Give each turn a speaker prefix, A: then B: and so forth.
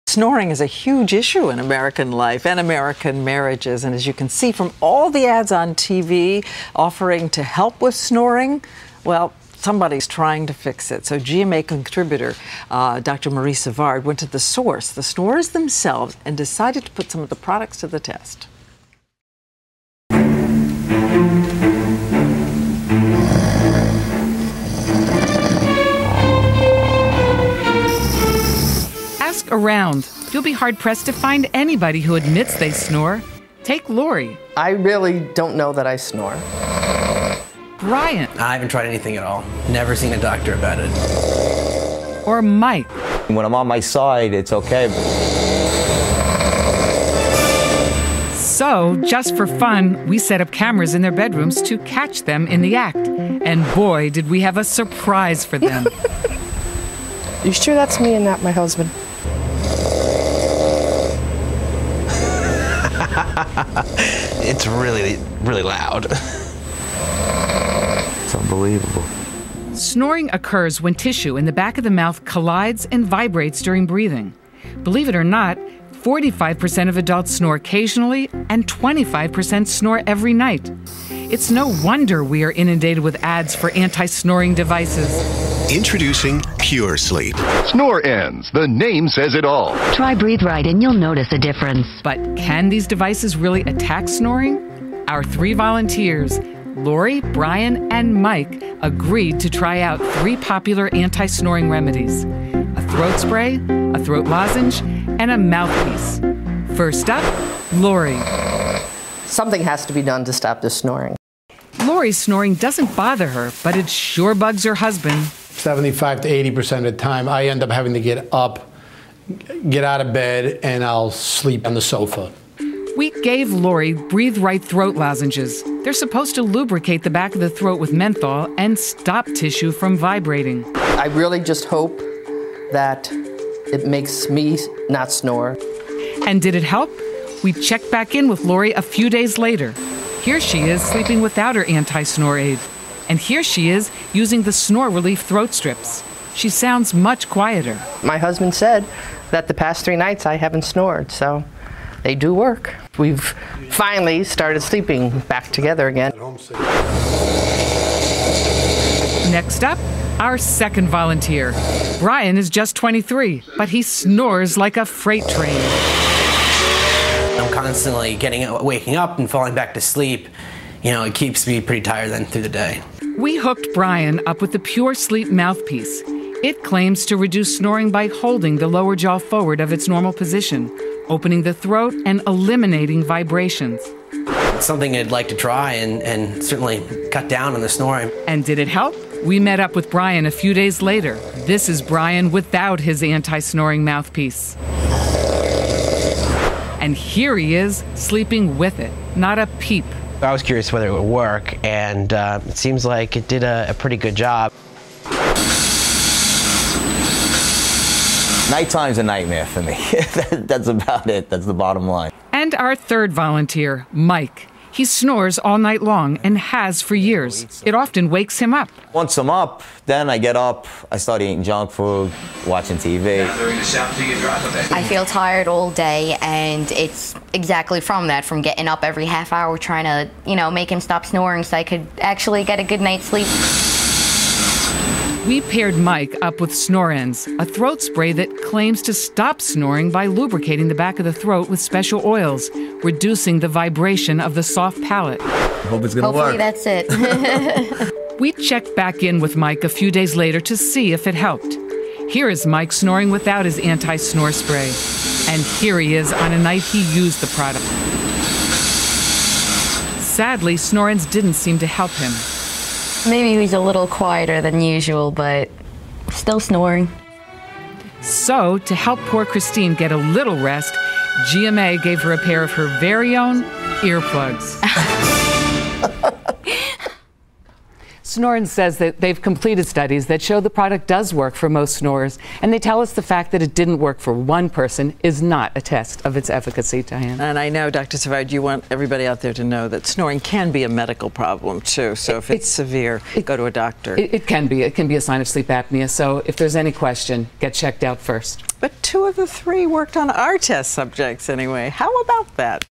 A: Snoring is a huge issue in American life and American marriages. And as you can see from all the ads on TV offering to help with snoring, well, somebody's trying to fix it. So GMA contributor Dr. Marie Savard went to the source, the snorers themselves, and decided to put some of the products to the test.
B: Ask around. You'll be hard-pressed to find anybody who admits they snore. Take Lori.
C: I really don't know that I snore.
B: Brian.
D: I haven't tried anything at all. Never seen a doctor about it.
B: Or Mike.
E: When I'm on my side, it's okay.
B: So, just for fun, we set up cameras in their bedrooms to catch them in the act. And boy, did we have a surprise for them.
C: You sure that's me and not my husband?
D: It's really, really loud.
E: It's unbelievable.
B: Snoring occurs when tissue in the back of the mouth collides and vibrates during breathing. Believe it or not, 45% of adults snore occasionally and 25% snore every night. It's no wonder we are inundated with ads for anti-snoring devices.
F: Introducing Pure Sleep.
G: Snore ends. The name says it all.
H: Try Breathe Right and you'll notice a difference.
B: But can these devices really attack snoring? Our 3 volunteers, Lori, Brian, and Mike, agreed to try out 3 popular anti-snoring remedies: a throat spray, a throat lozenge, and a mouthpiece. First up, Lori.
C: Something has to be done to stop this snoring.
B: Lori's snoring doesn't bother her, but it sure bugs her husband.
I: 75 to 80% of the time, I end up having to get up, get out of bed, and I'll sleep on the sofa.
B: We gave Lori Breathe Right throat lozenges. They're supposed to lubricate the back of the throat with menthol and stop tissue from vibrating.
C: I really just hope that it makes me not snore.
B: And did it help? We checked back in with Lori a few days later. Here she is sleeping without her anti-snore aid. And here she is using the snore relief throat strips. She sounds much quieter.
C: My husband said that the past 3 nights I haven't snored, so they do work. We've finally started sleeping back together again.
B: Next up, our second volunteer. Brian is just 23, but he snores like a freight train.
D: I'm constantly waking up and falling back to sleep. You know, it keeps me pretty tired then through the day.
B: We hooked Brian up with the Pure Sleep mouthpiece. It claims to reduce snoring by holding the lower jaw forward of its normal position, opening the throat and eliminating vibrations.
D: It's something I'd like to try and certainly cut down on the snoring.
B: And did it help? We met up with Brian a few days later. This is Brian without his anti-snoring mouthpiece. And here he is, sleeping with it, not a peep.
D: I was curious whether it would work, and it seems like it did a pretty good job.
E: Nighttime's a nightmare for me. That's about it. That's the bottom line.
B: And our third volunteer, Mike. He snores all night long and has for years. It often wakes him up.
E: Once I'm up, then I get up, I start eating junk food, watching TV.
J: I feel tired all day, and it's exactly from that, from getting up every half hour trying to, make him stop snoring so I could actually get a good night's sleep.
B: We paired Mike up with Snorens, a throat spray that claims to stop snoring by lubricating the back of the throat with special oils, reducing the vibration of the soft palate.
E: Hope it's gonna
J: Hopefully
E: work.
J: that's it.
B: We checked back in with Mike a few days later to see if it helped. Here is Mike snoring without his anti-snore spray. And here he is on a night he used the product. Sadly, Snorens didn't seem to help him.
J: Maybe he's a little quieter than usual, but still snoring.
B: So, to help poor Christine get a little rest, GMA gave her a pair of her very own earplugs. Snoring says that they've completed studies that show the product does work for most snorers, and they tell us the fact that it didn't work for one person is not a test of its efficacy, Diane.
A: And I know, Dr. Savard, you want everybody out there to know that snoring can be a medical problem, too. So if it's severe, go to a doctor.
B: It can be. It can be a sign of sleep apnea. So if there's any question, get checked out first.
A: But 2 of the 3 worked on our test subjects anyway. How about that?